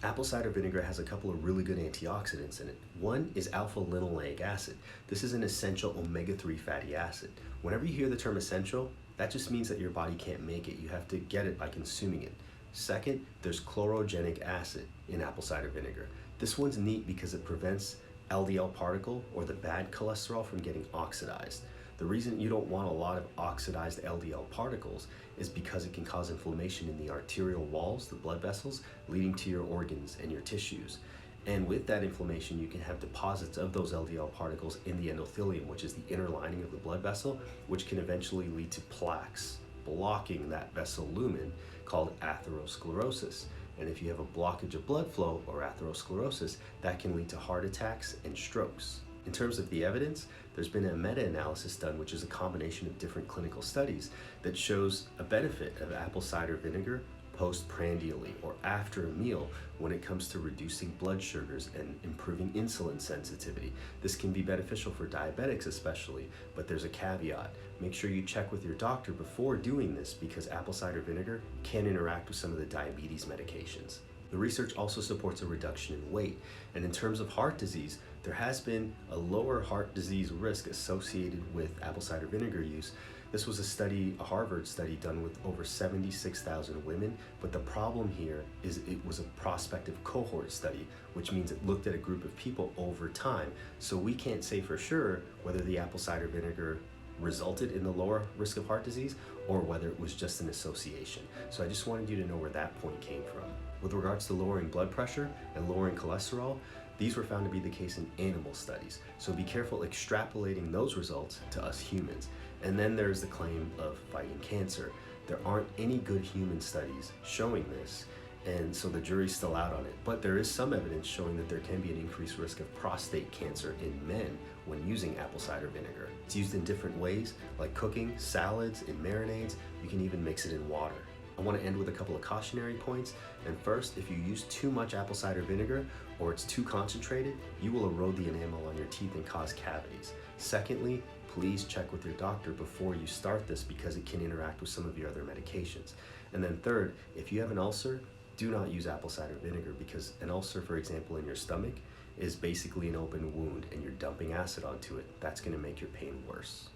Apple cider vinegar has a couple of really good antioxidants in it. One is alpha-linoleic acid. This is an essential omega-3 fatty acid. Whenever you hear the term essential, that just means that your body can't make it. You have to get it by consuming it. Second, there's chlorogenic acid in apple cider vinegar. This one's neat because it prevents LDL particle, or the bad cholesterol, from getting oxidized. The reason you don't want a lot of oxidized LDL particles is because it can cause inflammation in the arterial walls, the blood vessels, leading to your organs and your tissues. And with that inflammation, you can have deposits of those LDL particles in the endothelium, which is the inner lining of the blood vessel, which can eventually lead to plaques, blocking that vessel lumen, called atherosclerosis. And if you have a blockage of blood flow, or atherosclerosis, that can lead to heart attacks and strokes. In terms of the evidence, there's been a meta-analysis done, which is a combination of different clinical studies that shows a benefit of apple cider vinegar postprandially, or after a meal, when it comes to reducing blood sugars and improving insulin sensitivity. This can be beneficial for diabetics especially, but there's a caveat. Make sure you check with your doctor before doing this, because apple cider vinegar can interact with some of the diabetes medications. The research also supports a reduction in weight, and in terms of heart disease, there has been a lower heart disease risk associated with apple cider vinegar use. This was a study, a Harvard study, done with over 76,000 women, but the problem here is it was a prospective cohort study, which means it looked at a group of people over time. So we can't say for sure whether the apple cider vinegar resulted in the lower risk of heart disease or whether it was just an association. So I just wanted you to know where that point came from. With regards to lowering blood pressure and lowering cholesterol, these were found to be the case in animal studies. So be careful extrapolating those results to us humans. And then there's the claim of fighting cancer. There aren't any good human studies showing this, and so the jury's still out on it. But there is some evidence showing that there can be an increased risk of prostate cancer in men when using apple cider vinegar. It's used in different ways, like cooking, salads, in marinades. You can even mix it in water. I want to end with a couple of cautionary points. And first, if you use too much apple cider vinegar, or it's too concentrated, you will erode the enamel on your teeth and cause cavities. Secondly, please check with your doctor before you start this, because it can interact with some of your other medications. And then third, if you have an ulcer, do not use apple cider vinegar, because an ulcer, for example, in your stomach is basically an open wound and you're dumping acid onto it. That's going to make your pain worse.